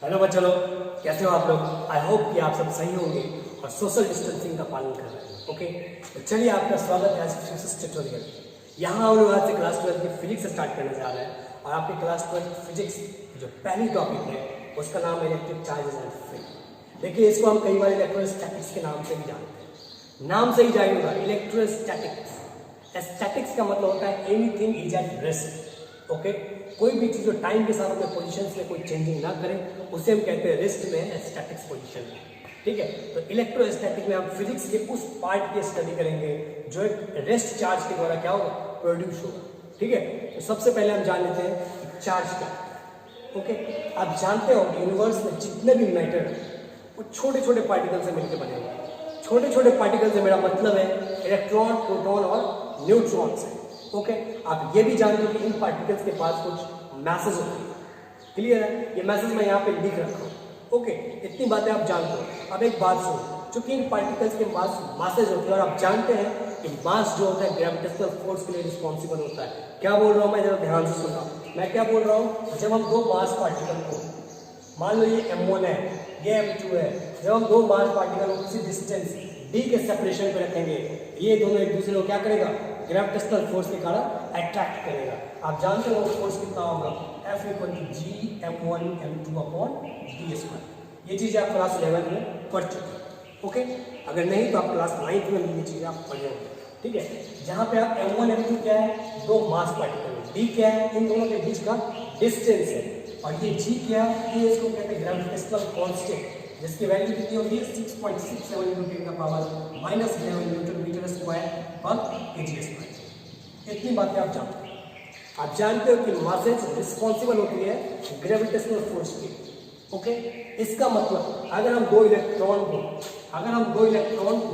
Hello बच्चों लोग, कैसे हो आप लोग। आई होप कि आप सब सही होंगे और सोशल डिस्टेंसिंग का पालन कर रहे हैं। ओके, तो चलिए आपका स्वागत है आज फिजिक्स ट्यूटोरियल। यहाँ हम लोग आज से क्लास 12 की फिजिक्स स्टार्ट करने जा रहे हैं और आपकी क्लास 12 फिजिक्स जो पहली टॉपिक है उसका नाम है इलेक्ट्रिक चार्जेस एंड फील्ड। देखिए, इसको हम कई बार इलेक्ट्रोस्टैटिक्स के नाम से भी जानते हैं। नाम से ही जानिएगा, इलेक्ट्रोस्टैटिक्स। स्टैटिक्स का मतलब होता है anything is at rest. Okay, कोई भी चीज जो टाइम के साथ अपने पोजीशन में कोई चेंजिंग ना करे उसे हम कहते हैं रेस्ट में, स्टैटिक्स पोजीशन में। ठीक है, तो इलेक्ट्रोस्टैटिक में हम फिजिक्स के उस पार्ट की स्टडी करेंगे जो एक रेस्ट चार्ज के द्वारा क्या होगा, प्रोड्यूस होगा। ठीक है, तो सबसे पहले हम जान लेते हैं कि चार्ज क्या है। ओके, आप जानते हो कि यूनिवर्स में जितने भी मैटर वो छोटे छोटे पार्टिकल से मिलकर बने हुए हैं। छोटे छोटे पार्टिकल से मेरा मतलब है इलेक्ट्रॉन, प्रोटॉन और न्यूट्रॉन से। ओके, आप ये भी जानते हो कि इन पार्टिकल्स के पास कुछ मैसेज होते हैं। क्लियर है, ये मैसेज मैं यहाँ पे लिख रखा हूँ। ओके, इतनी बातें आप जानते हो। अब एक बात सुनो, चूंकि इन पार्टिकल्स के पास मासेज होते हैं और आप जानते हैं कि मास जो होता है ग्रेविटेशनल फोर्स के लिए रिस्पॉन्सिबल होता है। क्या बोल रहा हूँ मैं, जरा ध्यान से सुनना। मैं क्या बोल रहा हूँ, जब हम दो मास पार्टिकल को, मान लो ये M1 है, ये M2 है, जब हम दो मास पार्टिकल को किसी डिस्टेंस d के सेपरेशन पे रखेंगे, ये दोनों एक दूसरे को क्या करेगा, ग्रेविटेशनल फोर्स के कारण अट्रैक्ट करेगा। आप जानते हो फोर्स कितना होगा, F = G M1 M2/d²। ये चीज़ आप क्लास 11 में पढ़ चुके हैं। ओके, अगर नहीं तो आप क्लास 9 में ये चीज़ें आप पढ़े होंगे। ठीक है, जहाँ पे आप M1 M2 क्या है, दो मास पार्टिकल, d क्या है, इन दोनों के बीच का डिस्टेंस है, और ये g क्या है, ये इसको कहते हैं ग्रेविटेशनल कांस्टेंट, जिसकी वैल्यू कितनी होती है 6.67 × 10⁻⁻11 Nm²/kg²। इतनी बातें आप जानते हैं। आप जानते हो कि मासेज रिस्पॉन्सिबल होती है ग्रेविटेशनल फोर्स की। ओके, इसका मतलब अगर हम दो इलेक्ट्रॉन को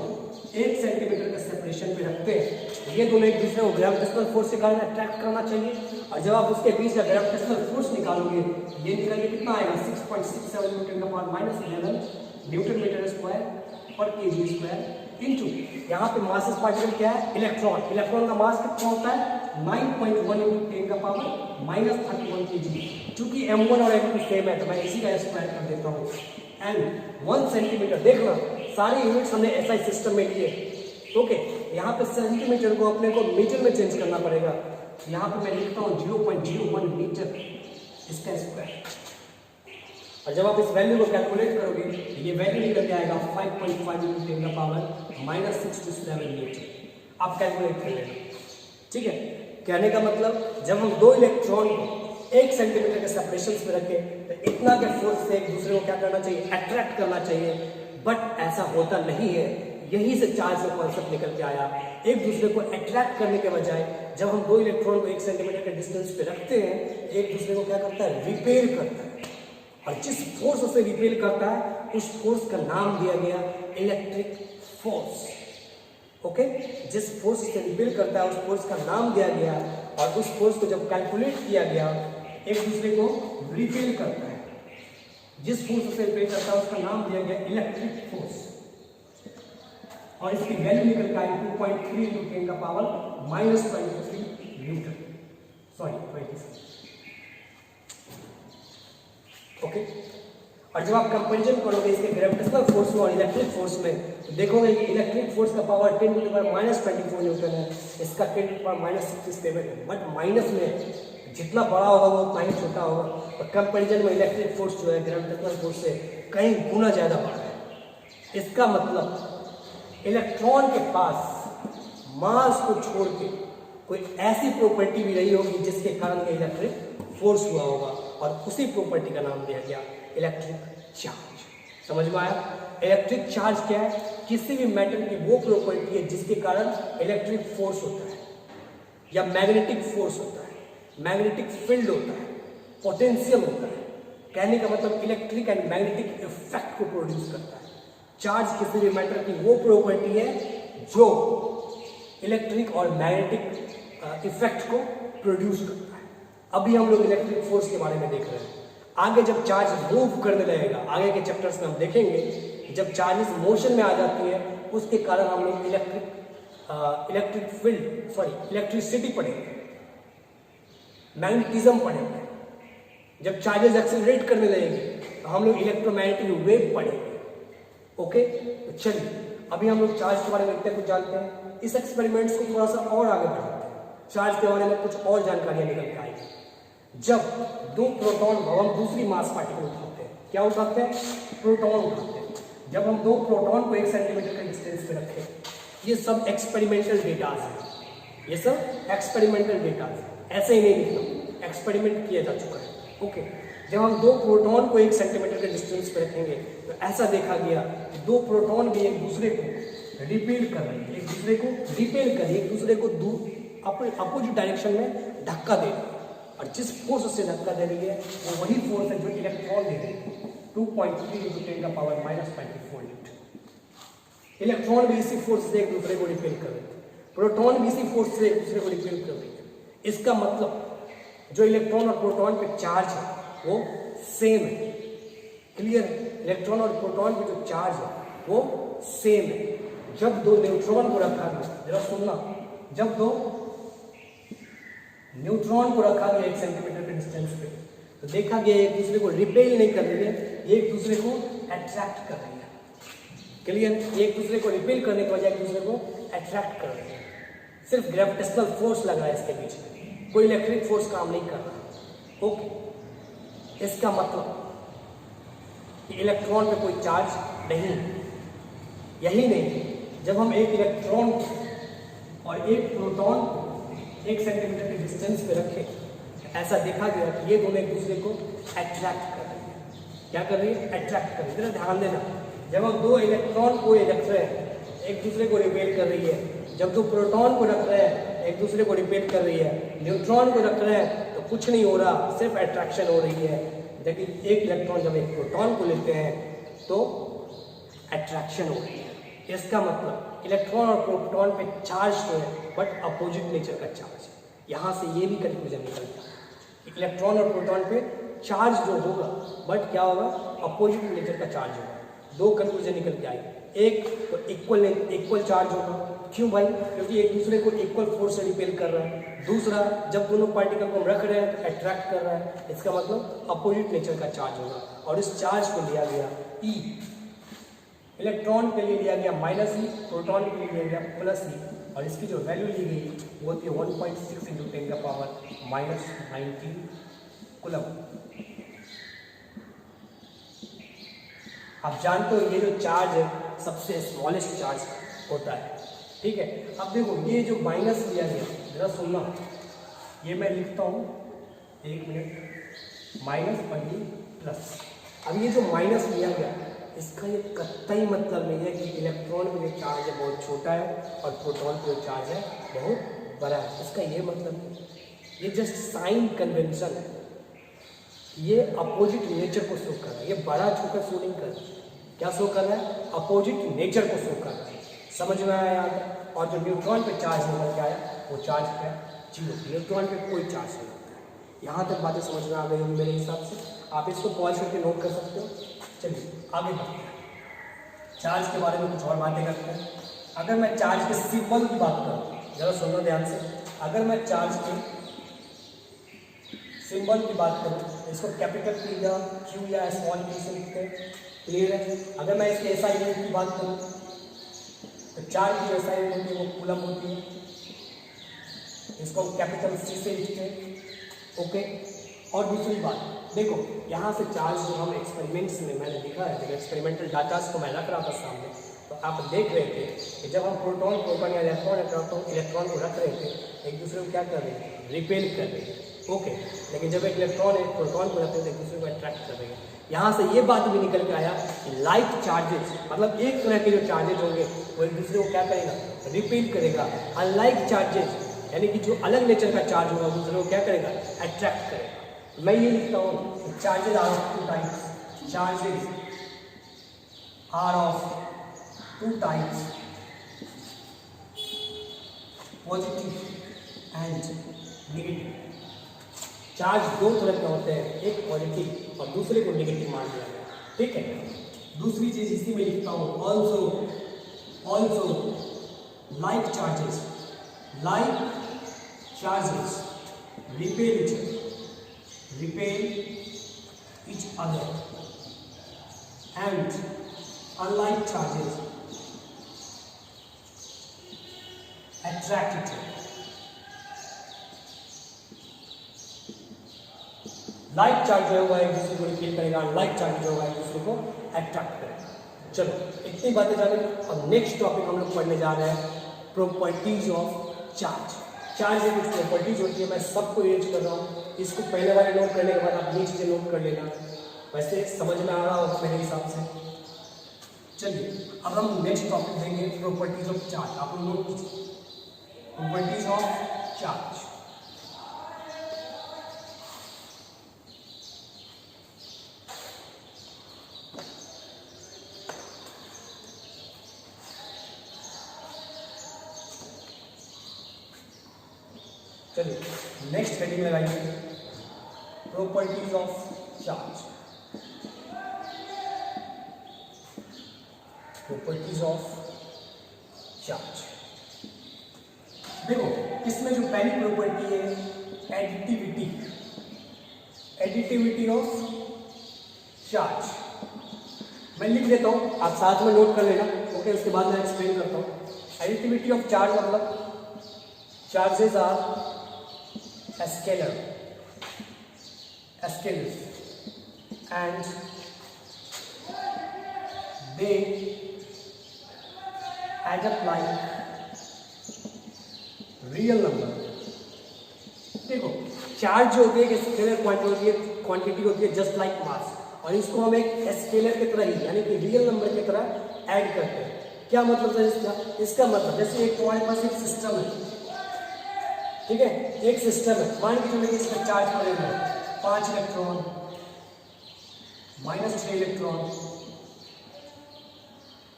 1 सेंटीमीटर के सेपरेशन पे रखते हैं, ये दोनों एक दूसरे को ग्रेविटेशनल फोर्स के कारण अट्रैक्ट करना चाहिए, और जब आप उसके बीच का ग्रेविटेशनल फोर्स निकालोगे, ये निकल के कितना आएगा, 6.67 Nm²/11 इंटू यहाँ पे मासेस पार्टिकल क्या है, इलेक्ट्रॉन का मास कितना होता है 9.1 × 10⁻31 kg। चूंकि M1 और M2 सेम है तो मैं इसी का स्क्वायर कर देता हूँ। एंड 1 सेंटीमीटर, देखना सारे यूनिट्स हमने SI सिस्टम में लिए। ओके, यहाँ पे सेंटीमीटर को अपने को मीटर में चेंज करना पड़ेगा। यहाँ पे मैं लिखता हूँ 0.01 मीटर, इसका स्क्वायर। और जब आप इस वैल्यू को कैलकुलेट करोगे ये वैल्यू निकल के आएगा 5.5 × 10⁻⁻67 मीटर। आप कैलकुलेट कर लेना। ठीक है, कहने का मतलब जब हम दो इलेक्ट्रॉन को 1 सेंटीमीटर के सेपरेशन में रखें तो इतना के फोर्स से एक दूसरे को क्या करना चाहिए, अट्रैक्ट करना चाहिए। बट ऐसा होता नहीं है, यही से चार्ज का कॉन्सेप्ट निकल के आया। एक दूसरे को अट्रैक्ट करने के बजाय जब हम दो इलेक्ट्रॉन को 1 सेंटीमीटर के डिस्टेंस पे रखते हैं, एक दूसरे को क्या करता है, रिपेल करता है। और जिस फोर्स से रिपेल करता है उस फोर्स का नाम दिया गया इलेक्ट्रिक फोर्स। ओके, जिस फोर्स से रिपेल करता है उस फोर्स का नाम दिया गया, और उस फोर्स को जब कैलकुलेट किया गया, एक दूसरे को रिपेल करता है, जिस फोर्स से रिपेल करता है उसका नाम दिया गया इलेक्ट्रिक फोर्स। और इसकी वैल्यू निकल के आई 2.3 × 10⁻23 न्यूटन, सॉरी 23। ओके, और जब आप कंपैरिजन करोगे इसके ग्रेविटेशनल फोर्स में और इलेक्ट्रिक फोर्स में, तो देखोगे कि इलेक्ट्रिक फोर्स का पावर 10⁻⁻24 न्यूटन है, इसका 10⁻⁻67 है। बट माइनस में जितना बड़ा होगा वो उतना ही छोटा होगा, और कंपैरिजन में इलेक्ट्रिक फोर्स जो है ग्रेविटेशनल फोर्स से कई गुना ज़्यादा बड़ा है। इसका मतलब इलेक्ट्रॉन के पास मास को छोड़ के कोई ऐसी प्रॉपर्टी भी रही होगी जिसके कारण ये इलेक्ट्रिक फोर्स हुआ होगा, और उसी प्रॉपर्टी का नाम दिया गया इलेक्ट्रिक चार्ज। समझ में आया? इलेक्ट्रिक चार्ज क्या है, किसी भी मैटर की वो प्रॉपर्टी है जिसके कारण इलेक्ट्रिक फोर्स होता है, या मैग्नेटिक फोर्स होता है, मैग्नेटिक फील्ड होता है, पोटेंशियल होता है। कहने का मतलब इलेक्ट्रिक एंड मैग्नेटिक इफेक्ट को प्रोड्यूस करता है। चार्ज किसी भी मैटर की वो प्रॉपर्टी है जो इलेक्ट्रिक और मैग्नेटिक इफेक्ट को प्रोड्यूस करता है। अभी हम लोग इलेक्ट्रिक फोर्स के बारे में देख रहे हैं। आगे जब चार्ज मूव करने लगेगा, आगे के चैप्टर्स में हम देखेंगे, जब चार्जेस मोशन में आ जाती है उसके कारण हम लोग इलेक्ट्रिक फील्ड, सॉरी इलेक्ट्रिसिटी पढ़ेंगे, मैग्नेटिज्म पढ़ेंगे। जब चार्जेस एक्सेलरेट करने लगेंगे तो हम लोग इलेक्ट्रोमैग्नेटिक वेव पढ़ेंगे। ओके, तो चलिए अभी हम लोग चार्ज के बारे में इतना कुछ जानते हैं। इस एक्सपेरिमेंट्स को थोड़ा सा और आगे बढ़ाते हैं। चार्ज के बारे में कुछ और जानकारियां निकल के आएगी। जब दो प्रोटॉन हम दूसरी मास पार्टिकल उठाते हैं, क्या उठाते हैं? प्रोटॉन उठाते हैं। जब हम दो प्रोटॉन को 1 सेंटीमीटर के डिस्टेंस पे रखें, ये सब एक्सपेरिमेंटल डेटाज है, ये सब एक्सपेरिमेंटल डेटाज है, ऐसे ही नहीं लिखना, एक्सपेरिमेंट किया जा चुका है। ओके, जब हम दो प्रोटॉन को 1 सेंटीमीटर के डिस्टेंस पे रखेंगे तो ऐसा देखा गया कि दो प्रोटॉन भी एक दूसरे को रिपेल कर रही है, एक दूसरे को रिपेल कर रही है, एक दूसरे को दूर अपोजिट डायरेक्शन में धक्का दे रही है। और जिस फोर्स से धक्का दे रही है वो वही फोर्स है जो इलेक्ट्रॉन दे रही है, 2.3 × 10⁻⁻24 न्यूटन। इलेक्ट्रॉन भी इसी फोर्स से एक दूसरे को रिपेल कर रहे थे, प्रोटॉन भी इसी फोर्स से एक दूसरे को रिपेल कर रही है। इसका मतलब जो इलेक्ट्रॉन और प्रोटॉन पे चार्ज है वो सेम है। क्लियर? इलेक्ट्रॉन और प्रोटॉन पे जो चार्ज है वो सेम है। जब दो न्यूट्रॉन को रखा गया, जरा सुनना, जब दो न्यूट्रॉन को रखा गया 1 सेंटीमीटर के डिस्टेंस पे, तो देखा गया एक दूसरे को रिपेल नहीं कर रही है, एक दूसरे को अट्रैक्ट कर रही है। क्लियर? एक दूसरे को रिपेल करने के बजाय एक दूसरे को अट्रैक्ट कर रही है। सिर्फ ग्रेविटेशनल फोर्स लग रहा है इसके बीच में, कोई इलेक्ट्रिक फोर्स काम नहीं कर रहा। ओके, इसका मतलब कि इलेक्ट्रॉन पे कोई चार्ज नहीं। यही नहीं, जब हम एक इलेक्ट्रॉन और एक प्रोटॉन 1 सेंटीमीटर के डिस्टेंस पे रखें, ऐसा देखा गया कि ये दोनों एक दूसरे को अट्रैक्ट कर रहे हैं। क्या कर रही है? अट्रैक्ट कर रही है। जरा ध्यान देना, जब हम दो इलेक्ट्रॉन को रख रहे हैं एक दूसरे को रिपेल कर रही है, जब दो प्रोटॉन को रख रहे हैं एक दूसरे को रिपेल कर रही है, न्यूट्रॉन को रख रहे हैं तो कुछ नहीं हो रहा, सिर्फ अट्रैक्शन हो रही है। लेकिन एक इलेक्ट्रॉन जब एक प्रोटॉन को लेते हैं तो अट्रैक्शन हो रही है। इसका मतलब इलेक्ट्रॉन और प्रोटॉन पे चार्ज तो है बट अपोजिट नेचर का चार्ज है। यहाँ से ये भी कंक्लूजन निकलता है, इलेक्ट्रॉन और प्रोटॉन पे चार्ज जो होगा बट क्या होगा? अपोजिट नेचर का चार्ज होगा। दो कंक्लूजन निकल के आए, एक तो इक्वल चार्ज होगा। क्यों भाई? क्योंकि एक दूसरे को इक्वल फोर्स से रिपेल कर रहा है। दूसरा, जब दोनों पार्टिकल को हम रख रहे हैं तो अट्रैक्ट कर रहा है, इसका मतलब अपोजिट नेचर का चार्ज होगा। और इस चार्ज को लिया गया E, इलेक्ट्रॉन के लिए लिया गया -E, प्रोटॉन के लिए लिया गया +E, और इसकी जो वैल्यू ली गई वो होती है 1.6 × 10⁻⁻19 कूलम। आप जानते हो ये जो चार्ज है सबसे स्मॉलेस्ट चार्ज होता है। ठीक है, अब देखो ये जो माइनस लिया गया, जरा सुनना, ये मैं लिखता हूँ, 1 मिनट, -+। अब ये जो माइनस लिया गया इसका ये कतई मतलब नहीं है कि इलेक्ट्रॉन का जो चार्ज है बहुत छोटा है और प्रोटॉन का जो चार्ज है बहुत बड़ा है। इसका ये मतलब नहीं, ये जस्ट साइन कन्वेंशन है। ये अपोजिट नेचर को शो कर रहा है, ये बड़ा छोटा शो नहीं कर रहा। क्या शो कर रहा है? अपोजिट नेचर को शो कर रहा है। समझ में आया यार? और जो न्यूट्रॉन पे चार्ज निकल के आया वो चार्ज है 0, न्यूट्रॉन पे कोई चार्ज नहीं होता है। यहाँ तक बातें समझ में आ गई होंगी मेरे हिसाब से। आप इसको पॉज करके नोट कर सकते हो। चलिए आगे बढ़ते हैं, चार्ज के बारे में कुछ और बातें करते हैं। अगर मैं चार्ज के सिंबल की बात करूँ, जरा सुनो ध्यान से, अगर मैं चार्ज के सिंबल की बात करूँ, इसको कैपिटल P या Q या स्मॉल Q से लिखते हैं। क्लियर है? अगर मैं इसके SI यूनिट की बात करूँ तो चार्ज की SI यूनिट होती है वो कूलम होती है, इसको कैपिटल C से लिखते हैं। ओके, और दूसरी बात देखो, यहाँ से चार्ज जो हम एक्सपेरिमेंट्स में मैंने देखा है, जब एक्सपेरिमेंटल डाटास को मैं रख रहा था सामने, तो आप देख रहे थे कि जब हम प्रोटॉन या इलेक्ट्रॉन को रख रहे थे एक दूसरे को क्या कर रहे हैं? रिपेल कर रहे हैं। ओके, लेकिन जब एक इलेक्ट्रॉन एक प्रोटॉन को रखते हैं तो एक दूसरे को अट्रैक्ट कर रहे हैं। यहाँ से ये बात भी निकल के आया कि लाइक चार्जेस, मतलब एक तरह के जो चार्जेज होंगे वो एक दूसरे को क्या करेगा? रिपेल करेगा। अनलाइक चार्जेस यानी कि जो अलग नेचर का चार्ज होगा दूसरे को क्या करेगा? अट्रैक्ट करेगा। मैं ये लिखता हूँ, charges are of 2 types, charges are of 2 types, positive and negative. Charge 2 तरह के होते हैं, एक पॉजिटिव और दूसरे को नेगेटिव मान लिया गया। ठीक है, दूसरी चीज इसी में लिखता हूँ, also like charges repel each other and unlike charges attract each other. Like charge जो होगा एक दूसरे को रिपील करेगा, अनलाइक चार्ज जो होगा एक दूसरे को अट्रैक्ट करेगा। चलो इतनी बातें जाने, अब नेक्स्ट टॉपिक हम लोग पढ़ने जा रहे हैं प्रॉपर्टीज ऑफ चार्ज। चार्ज की कुछ प्रॉपर्टीज होती है, मैं सबको यूज कर रहा हूँ, इसको पहले वाले नोट करने के बाद आप ये चीज़ें नोट कर लेना, वैसे समझ में आ रहा होगा मेरे हिसाब से। चलिए अब हम नेक्स्ट टॉपिक देंगे प्रॉपर्टीज ऑफ चार्ज। आप लोग नोट कीजिए प्रॉपर्टीज ऑफ चार्ज। चलिए नेक्स्ट हेडिंग लगाइए properties of charge. Properties of charge, देखो इसमें जो पहली प्रॉपर्टी है एडिटिविटी, एडिटिविटी ऑफ चार्ज। मैं लिख देता हूँ, आप साथ में नोट कर लेना, ओके। उसके बाद मैं एक्सप्लेन करता हूँ। एडिटिविटी ऑफ चार्ज मतलब charges are scalar, and they add up like real number। देखो चार्ज जो होती है एक स्केलर क्वांटिटी होती है जस्ट लाइक मास, और इसको हम एक स्केलर की तरह ही यानी कि रियल नंबर की तरह ऐड करते हैं। क्या मतलब है इसका? इसका मतलब जैसे एक तुम्हारे पास एक सिस्टम है, ठीक है, एक सिस्टम है, मान के चलिए इसका चार्ज पड़ेगा 5 इलेक्ट्रॉन, -6 इलेक्ट्रॉन,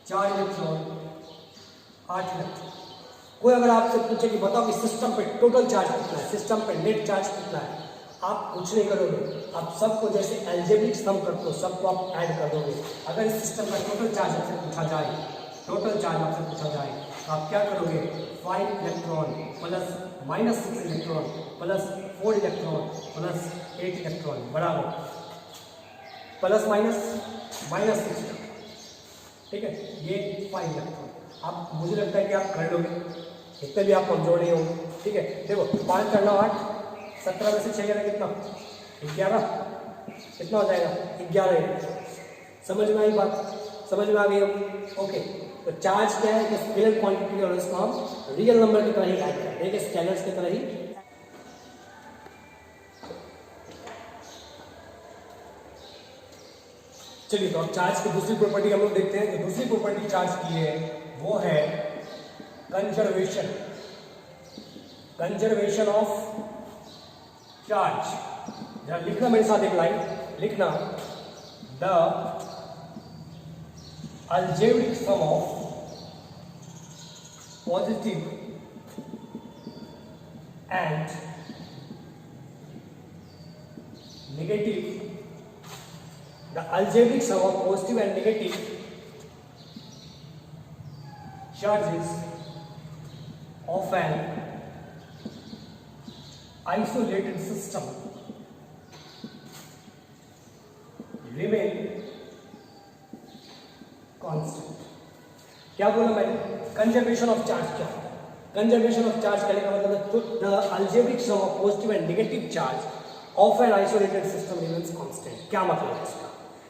4 इलेक्ट्रॉन, 8 इलेक्ट्रॉन। कोई अगर आपसे पूछे कि बताओ कि सिस्टम पे टोटल चार्ज कितना है, सिस्टम पे नेट चार्ज कितना है, आप कुछ नहीं करोगे, आप सबको जैसे एल्जेब्रिक सम करते हो सबको आप ऐड कर दोगे। अगर इस सिस्टम का टोटल चार्ज आपसे पूछा जाए, टोटल चार्ज आपसे पूछा जाए तो आप क्या करोगे? 5 electron plus -6 electron plus 4 electron plus 8 electron बराबर प्लस माइनस -6, ठीक है, ये 5 इलेक्ट्रॉन। आप मुझे लगता है कि आप कर लोगे, इतने भी आप कमजोर नहीं होंगे, ठीक है। देखो 5 करना 8, 17 में से 6 गया कितना? 11, कितना हो जाएगा? 11। समझ में आई बात? समझ में आ गई होगी, ओके। तो चार्ज क्या है? स्केलर क्वांटिटी, और इसको हम रियल नंबर की तरह ही ऐड करते हैं, स्केलर्स की तरह ही। चलिए तो अब चार्ज की दूसरी प्रॉपर्टी हम लोग देखते हैं। जो दूसरी प्रॉपर्टी चार्ज की है वो है कंजर्वेशन, कंजर्वेशन ऑफ चार्ज। जरा लिखना मेरे साथ, एक लाइन लिखना, the algebraic sum of positive and negative, the algebraic sum of positive and negative charges of an isolated system remain constant. क्या बोला मैंने? कंजर्वेशन ऑफ चार्ज क्या होता है? कंजर्वेशन ऑफ चार्ज करने का मतलब the algebraic sum of positive and negative charge of an isolated system remains constant. क्या मतलब है इसका?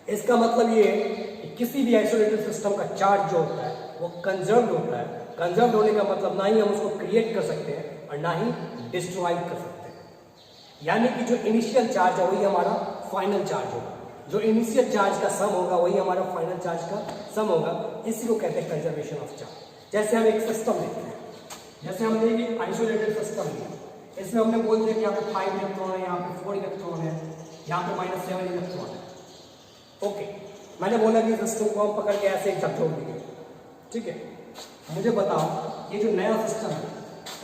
इसका मतलब ये है कि किसी भी आइसोलेटेड सिस्टम का चार्ज जो होता है वो कंजर्व्ड होता है। कंजर्व्ड होने का मतलब ना ही हम उसको क्रिएट कर सकते हैं और ना ही डिस्ट्रॉय कर सकते हैं, यानी कि जो इनिशियल चार्ज है वही हमारा फाइनल चार्ज होगा, जो इनिशियल चार्ज का सम होगा वही हमारा फाइनल चार्ज का सम होगा। इसी को कहते हैं कंजर्वेशन ऑफ चार्ज। जैसे हम एक सिस्टम देखते हैं, जैसे हमने एक आइसोलेटेड सिस्टम लिया, इसमें हमने बोल दिया कि यहाँ पे 5 इलेक्ट्रॉन है, यहाँ पे 4 इलेक्ट्रॉन है, यहाँ पे -7 इलेक्ट्रॉन है, ओके। मैंने बोला कि सिस्टम को हम पकड़ के ऐसे एक जोड़ देंगे, ठीक है। मुझे बताओ ये जो नया सिस्टम है,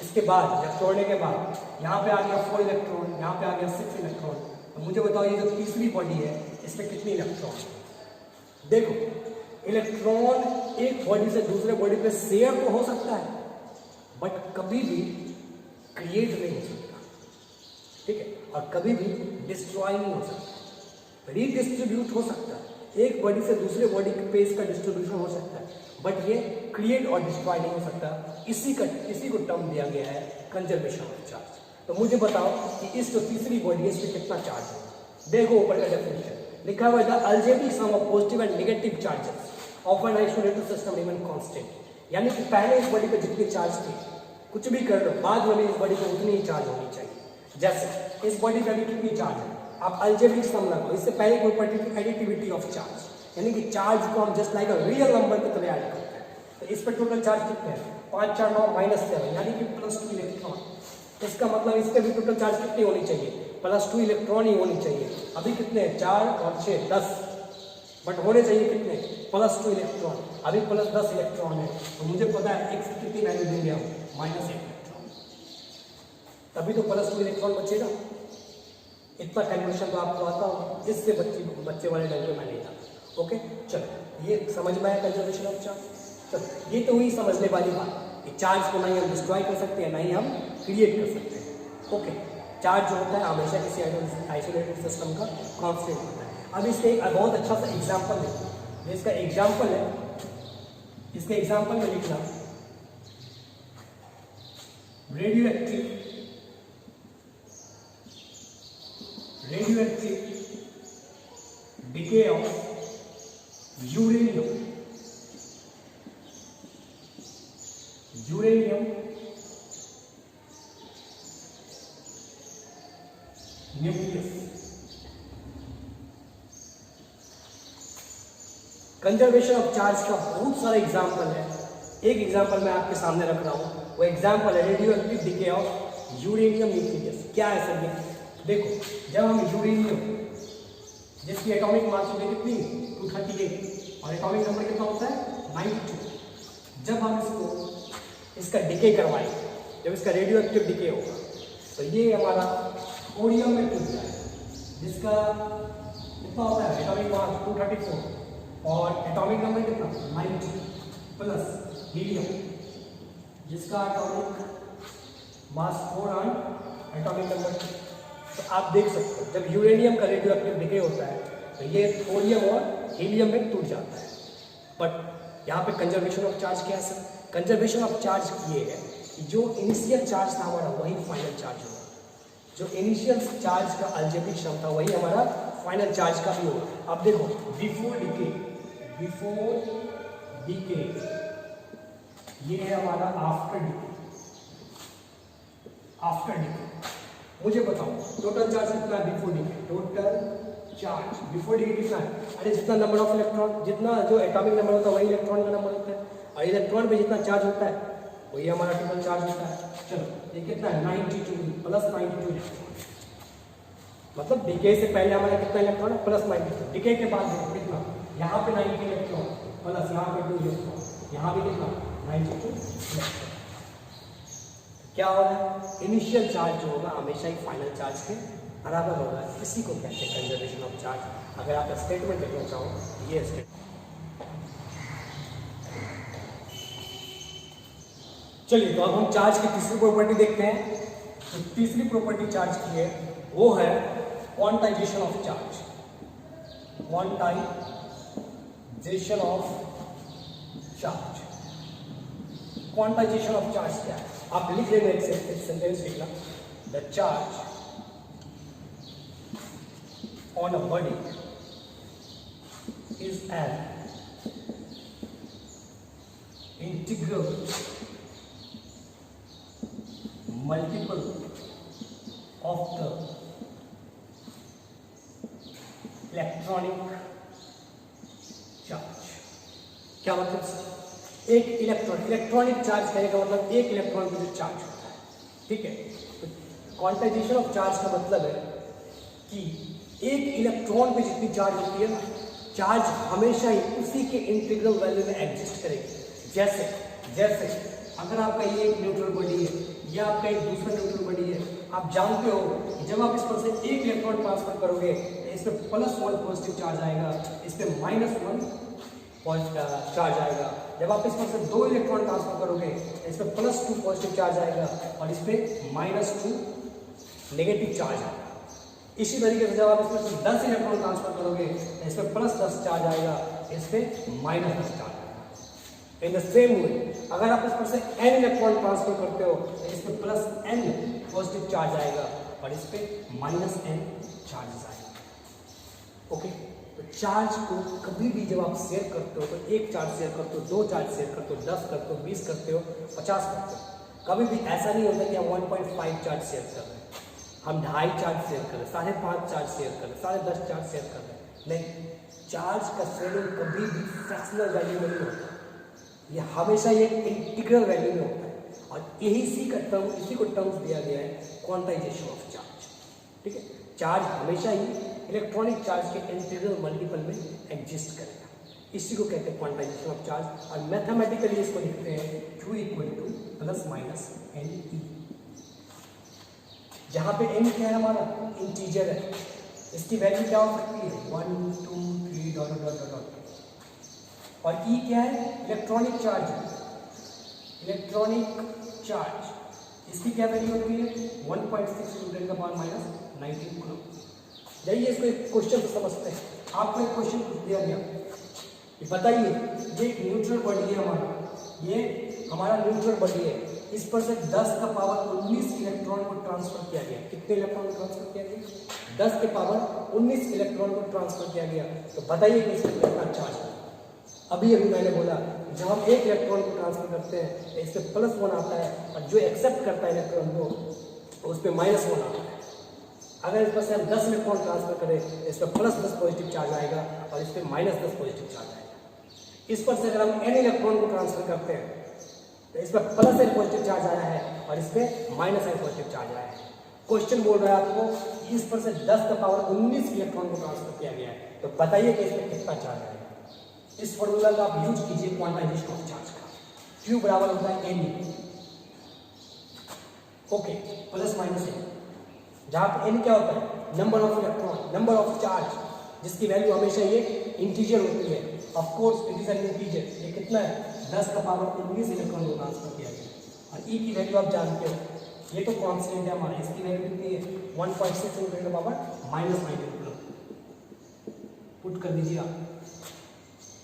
इसके बाद जब तोड़ने के बाद यहाँ पे आ गया 4 इलेक्ट्रॉन, यहाँ पे आ गया 6 इलेक्ट्रॉन, तो मुझे बताओ ये जो तीसरी बॉडी है इसमें कितनी इलेक्ट्रॉन? देखो इलेक्ट्रॉन एक बॉडी से दूसरे बॉडी पे शेयर तो हो सकता है बट कभी भी क्रिएट नहीं हो सकता, ठीक है, और कभी भी डिस्ट्रॉय नहीं हो सकता। रिडिस्ट्रीब्यूट हो सकता है एक बॉडी से दूसरे बॉडी पे इसका डिस्ट्रीब्यूशन हो सकता है, बट ये क्रिएट और डिस्ट्रॉय नहीं हो सकता। इसी को टर्म दिया गया है कंजर्वेशन ऑफ चार्ज। तो मुझे बताओ कि इस जो तीसरी बॉडी है इसमें कितना चार्ज है। देखो ऊपर का डेफिनेशन लिखा हुआ है, the algebraic sum of positive and negative charges of an isolated system remain constant. यानी कि पहले इस बॉडी पे जितने चार्ज थे, कुछ भी कर लो, बाद में इस बॉडी पे उतनी ही चार्ज होनी चाहिए। जैसे इस बॉडी पे अभी कितनी चार्ज है, आप अलजेब्रिक सम लगाओ। इससे पहले प्रॉपर्टी थी एडिटिविटी ऑफ चार्ज, यानी कि चार्ज को हम just like a real number की तरह ऐड करते हैं। तो इस पर टोटल चार्ज कितने हैं, 5 4 9 -7, यानी कि +2 इलेक्ट्रॉन। इसका मतलब इस पर भी टोटल चार्ज कितनी होनी चाहिए, +2 इलेक्ट्रॉन ही होनी चाहिए। अभी कितने हैं, 4 और 6 10, बट होने चाहिए कितने, +2 इलेक्ट्रॉन। अभी +10 इलेक्ट्रॉन है, तो मुझे पता है x की कितनी वैल्यू देंगे हम, -1 इलेक्ट्रॉन, तभी तो +2 इलेक्ट्रॉन बचेगा। इतना कैलकुलेशन तो आपको आता हो, इससे बच्चे वाले ढंग में मैं नहीं था। ओके, चलो ये समझ में आया कंजर्वेशन ऑफ चार्ज। चलो ये तो हुई समझने वाली बात कि चार्ज को नहीं हम डिस्ट्रॉय कर सकते हैं, नहीं हम क्रिएट कर सकते हैं। ओके, चार्ज जो होता है हमेशा किसी आइसोलेटेड सिस्टम का कांस्टेंट होता है। अब इसका एक बहुत अच्छा सा एग्जाम्पल देखो। इसका एग्जाम्पल है, इसके एग्जाम्पल में लिखना radioactive decay of uranium nucleus। Conservation of charge का बहुत सारा एग्जाम्पल है। एक एग्जाम्पल मैं आपके सामने रख रहा हूँ, वो एग्जाम्पल है radioactive decay of uranium nucleus. क्या है सर ये, देखो जब हम यूरेनियम जिसकी एटॉमिक मास होती है कितनी, 238 और एटॉमिक नंबर कितना होता है 92, जब हम इसका डिके करवाएं, जब इसका रेडियोएक्टिव डिके होगा तो ये हमारा ओडियम में टूट जाएगा, जिसका कितना होता है एटॉमिक मास 234 और एटॉमिक नंबर कितना 90, प्लस हीलियम जिसका एटॉमिक मास 4 और एटॉमिक नंबर। तो आप देख सकते हो जब यूरेनियम का रेडियोएक्टिव डिके होता है तो ये थोरियम और हीलियम में टूट जाता है। बट यहाँ पे कंजर्वेशन ऑफ चार्ज क्या है सर, कंजर्वेशन ऑफ चार्ज ये है कि जो इनिशियल चार्ज था हमारा वही फाइनल चार्ज होगा, जो इनिशियल चार्ज का अलजेब्रिक सम था वही हमारा फाइनल चार्ज का भी होगा। अब देखो बिफोर डिके ये है हमारा आफ्टर डिके। मुझे बताओ टोटल चार्ज कितना है before decay, total charge before decay कितना है, अरे जितना नंबर ऑफ इलेक्ट्रॉन, जितना जो एटॉमिक नंबर होता है वही इलेक्ट्रॉन का नंबर होता है, और इलेक्ट्रॉन पे जितना चार्ज होता है वही हमारा टोटल चार्ज होता है। चलो ये कितना है 92 प्लस 92 इलेक्ट्रॉन, मतलब डिके से पहले हमारा कितना इलेक्ट्रॉन है +92, डिके के बाद कितना, यहाँ पे 90 इलेक्ट्रॉन प्लस यहाँ पे 2 इलेक्ट्रॉन, यहाँ भी कितना 92 इलेक्ट्रॉन। क्या होगा, इनिशियल चार्ज जो होगा हमेशा ही फाइनल चार्ज के बराबर होगा। इसी को कहते हैं कंजर्वेशन ऑफ चार्ज। अगर आप स्टेटमेंट देखना चाहो तो ये स्टेटमेंट। चलिए तो अब हम चार्ज की तीसरी प्रॉपर्टी देखते हैं। तो तीसरी प्रॉपर्टी चार्ज की है वो है quantization of charge. Quantization of charge, quantization of charge क्या है आप लिख लेंगे, एक सेंटेंस लिखना, the charge on a body is an integral multiple of the electronic charge. क्या मतलब, एक इलेक्ट्रॉनिक चार्ज कहने का मतलब एक इलेक्ट्रॉन का जो चार्ज होता है, ठीक है। तो क्वांटाइजेशन ऑफ चार्ज का मतलब है कि एक इलेक्ट्रॉन पे जितनी चार्ज होती है ना, चार्ज हमेशा ही उसी के इंटीग्रल वैल्यू में एग्जिस्ट करेगी। जैसे अगर आपका ये एक न्यूट्रल बॉडी है या आपका एक दूसरा न्यूट्रल बॉडी है, आप जानते हो कि जब आप इस पर से एक इलेक्ट्रॉन ट्रांसफर करोगे तो इस पर +1 पॉजिटिव चार्ज आएगा, इस पर -1 चार्ज आएगा। जब आप इस पर से 2 इलेक्ट्रॉन ट्रांसफर करोगे इस पर +2 पॉजिटिव चार्ज आएगा और इस पर -2 नेगेटिव चार्ज आएगा। इसी तरीके से जब आप इसमें से 10 इलेक्ट्रॉन ट्रांसफर करोगे तो इसमें +10 चार्ज आएगा, इस पे -10 चार्ज आएगा। इन द सेम वे अगर आप इसमें से n इलेक्ट्रॉन ट्रांसफर करते हो तो इसमें +n पॉजिटिव चार्ज आएगा और इस पे -n चार्जेस आएगा। ओके, तो चार्ज को कभी भी जब आप शेयर करते हो तो 1 चार्ज शेयर करते हो, 2 चार्ज शेयर करते हो, 10 करते हो, 20 करते हो, 50 करते हो। कभी भी ऐसा नहीं होता कि हम 1.5 चार्ज शेयर कर रहे हैं, हम 2.5 चार्ज शेयर कर रहे हैं, 5.5 चार्ज शेयर कर रहे हैं, 10.5 चार्ज शेयर कर रहे हैं। नहीं, चार्ज का शेयरिंग कभी भी फ्रैक्शनल वैल्यू में नहीं होता, ये हमेशा ये इंटीग्रल वैल्यू में होता है। और इसी को टर्म्स दिया गया है क्वांटाइजेशन ऑफ चार्ज। ठीक है, चार्ज हमेशा ही इलेक्ट्रॉनिक चार्ज के इंटीग्रल मल्टीपल में एग्जिस्ट करेगा, इसी को कहते हैं क्वांटाइजेशन ऑफ चार्ज। और मैथमेटिकली इसको लिखते हैं Q = ±NE, जहाँ पे n क्या है हमारा इंटीजर है, इसकी वैल्यू क्या हो सकती है 1 2 3 डॉट डॉट डॉट डॉट। और E क्या है इलेक्ट्रॉनिक चार्ज, इसकी क्या वैल्यू होती है 1.6 × 10⁻⁻19 कूलम। जाइए इसको एक क्वेश्चन से समझते हैं। आपको एक क्वेश्चन दिया गया, बताइए ये एक न्यूट्रल बॉडी है हमारा, ये हमारा न्यूट्रल बॉडी है, इस पर से 10⁻19 इलेक्ट्रॉन को ट्रांसफर किया गया। कितने इलेक्ट्रॉन को ट्रांसफर किया गया 10⁻19 इलेक्ट्रॉन को ट्रांसफर किया गया। तो बताइए कि इसमें कितना चार्ज है। अभी मैंने बोला जब हम एक इलेक्ट्रॉन को ट्रांसफर करते हैं तो इस पर +1 आता है, और जो एक्सेप्ट करता है इलेक्ट्रॉन को तो उस पर -1 आता है। अगर इस पर से हम 10 इलेक्ट्रॉन ट्रांसफर करें इस पर +10 पॉजिटिव चार्ज आएगा और इस पर -10 पॉजिटिव चार्ज आएगा। इस पर से अगर हम n इलेक्ट्रॉन को ट्रांसफर करते हैं तो इस पर +n पॉजिटिव चार्ज आया है और इस पर -n पॉजिटिव चार्ज आया है। क्वेश्चन बोल रहा है आपको इस पर से 10⁻19 इलेक्ट्रॉन को ट्रांसफर किया गया है, तो बताइए कि इसमें कितना चार्ज आएगा। इस फॉर्मूला का आप यूज कीजिए क्वांटाइजेशन ऑफ चार्ज का। Q बराबर होता है NE, ओके, ±N, जहाँ पे n क्या होता है number of electron, number of charge, जिसकी वैल्यू हमेशा ये इंटीजर होती है। Of course it is an integer. ये कितना है 10⁻19 इलेक्ट्रॉन को ट्रांसफर किया गया। और E की वैल्यू आप जानते हो, ये तो कांस्टेंट है हमारा, इसकी वैल्यू कितनी है 1.6 × 10⁻⁻19 कूलम। पुट कर दीजिए आप,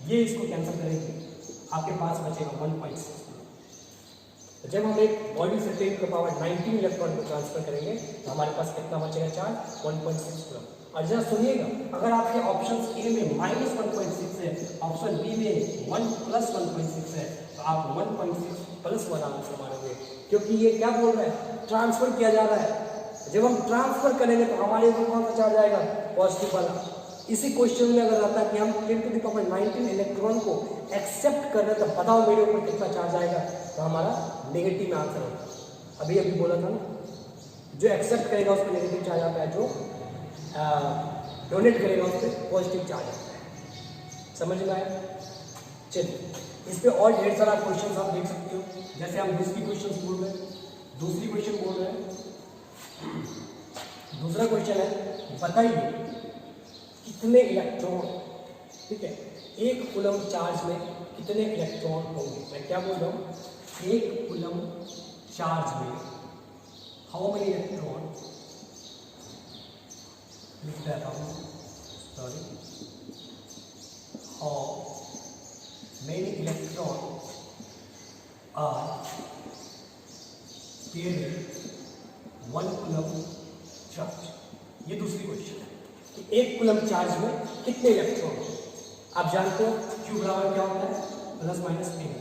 ये इसको कैंसिल करेंगे, आपके पास बचेगा 1.6। तो जब हम एक बॉडी से 10⁻19 इलेक्ट्रॉन को ट्रांसफर करेंगे तो हमारे पास कितना बचेगा चार्ज 1.6 कूलम। और जरा सुनिएगा, अगर आपके ऑप्शन ए में -1.6 है, ऑप्शन बी में 1 + 1.6 है, तो आप 1.6 + 1 आंसर मारोगे, क्योंकि ये क्या बोल रहा है ट्रांसफर किया जा रहा है। जब हम ट्रांसफर करेंगे तो हमारे ऊपर कौन सा चार्ज आएगा पॉजिटिव वाला। इसी क्वेश्चन में अगर आता है कि हम 10⁻19 इलेक्ट्रॉन को एक्सेप्ट कर रहे हैं तो बताओ मेरे ऊपर कितना चार्ज आएगा, तो हमारा नेगेटिव में आंसर होता है। अभी बोला था ना, जो एक्सेप्ट करेगा उस पर नेगेटिव चार्ज आता है, जो डोनेट करेगा उस पर पॉजिटिव चार्ज आता है। समझ में आया? चलिए, इस पर और ढेर सारा क्वेश्चन आप देख सकते हो। जैसे हम दूसरी क्वेश्चन बोल रहे हैं, दूसरा क्वेश्चन है बताइए कितने इलेक्ट्रॉन, ठीक है, 1 कूलम चार्ज में कितने इलेक्ट्रॉन होंगे। मैं क्या बोल रहा हूँ, 1 कूलम चार्ज में हाउ मेनी इलेक्ट्रॉन, लिख रहा हूँ, sorry, how many electron are paired 1 coulomb charge. ये दूसरी क्वेश्चन है कि 1 कूलम चार्ज में कितने इलेक्ट्रॉन। आप जानते हो Q बराबर क्या होता है ±N।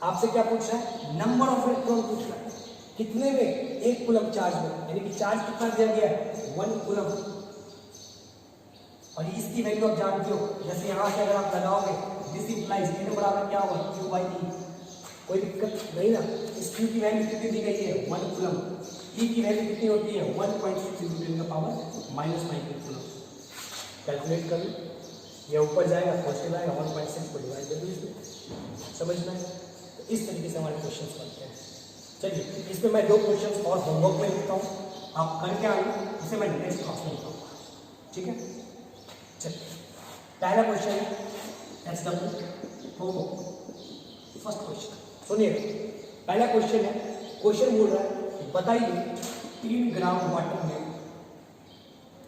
आपसे क्या पूछ रहा है, नंबर ऑफ इलेक्ट्रॉन पूछ रहा है, कितने में 1 कूलम चार्ज में, यानी कि चार्ज कितना दिया गया है 1 कूलम। और इसकी वैल्यू आप जानते हो, जैसे यहाँ से अगर आप लगाओगे दिस इंप्लाइज N बराबर क्या होगा Q/E। कोई दिक्कत नहीं ना। इस Q की वैल्यू कितनी दी गई है 1 कूलम, E की वैल्यू कितनी होती है 1.6 × 10⁻⁻19 कूलम। कैलकुलेट कर लो, ये ऊपर जाएगा पॉजिटिव आएगा, 1.6 को डिवाइड कर दो इसमें। समझना है? तो इस तरीके से हमारे क्वेश्चन बनते हैं। चलिए, इसमें मैं 2 क्वेश्चन और होमवर्क में लिखता हूँ, आप करके आइए, उसे मैं नेक्स्ट क्लास में लिखाऊंगा, ठीक है। चलिए, पहला क्वेश्चन है SW होमवर्क, फर्स्ट क्वेश्चन सुनिएगा। पहला क्वेश्चन है, क्वेश्चन बोल रहा है बताइए 3 ग्राम वाटर में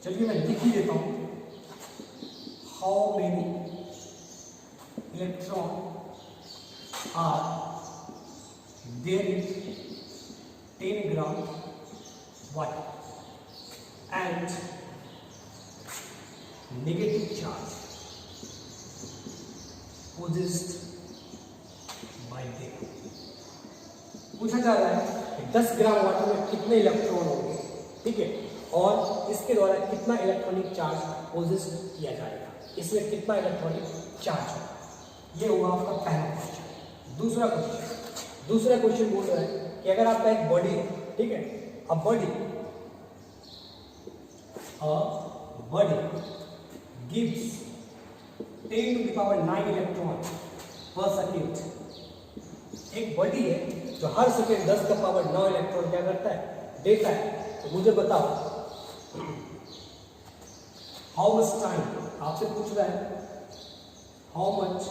चलिए मैं लिख ही देता हूं, how many electron are there in 10 gram water and negative charge possessed by them। पूछा जा रहा है कि 10 ग्राम वाटर में कितने इलेक्ट्रॉन होंगे, ठीक है, और इसके द्वारा कितना इलेक्ट्रॉनिक चार्ज पोजेस किया जाएगा, इसमें कितना इलेक्ट्रॉनिक चार्ज होगा। ये हुआ आपका पहला क्वेश्चन। दूसरा क्वेश्चन बोल रहा है कि अगर आपका एक बॉडी है, ठीक है, a body gives 10⁹ electron per second. एक बॉडी है जो हर सेकेंड 10⁹ इलेक्ट्रॉन क्या करता है, देता है। तो मुझे बताओ हाउ मच टाइम, आपसे पूछ रहा है how much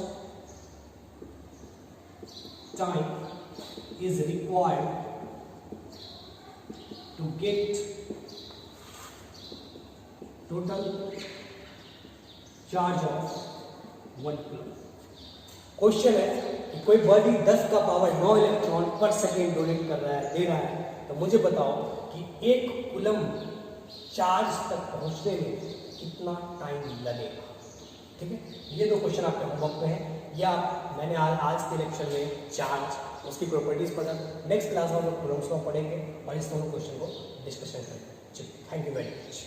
time is required to get total charge of 1 coulomb. Question है कि कोई body 10⁹ electron per second donate कर रहा है, दे रहा है, तो मुझे बताओ कि 1 कूलम चार्ज तक पहुंचने में कितना टाइम लगेगा। ठीक है, ये 2 क्वेश्चन आपके होमवर्क में है, या मैंने आज के लेक्चर में चार्ज उसकी प्रॉपर्टीज पढ़ा। नेक्स्ट क्लास में हम लोग कूलम्स में पढ़ेंगे और इस दोनों क्वेश्चन को डिस्कशन करेंगे। Thank you very much.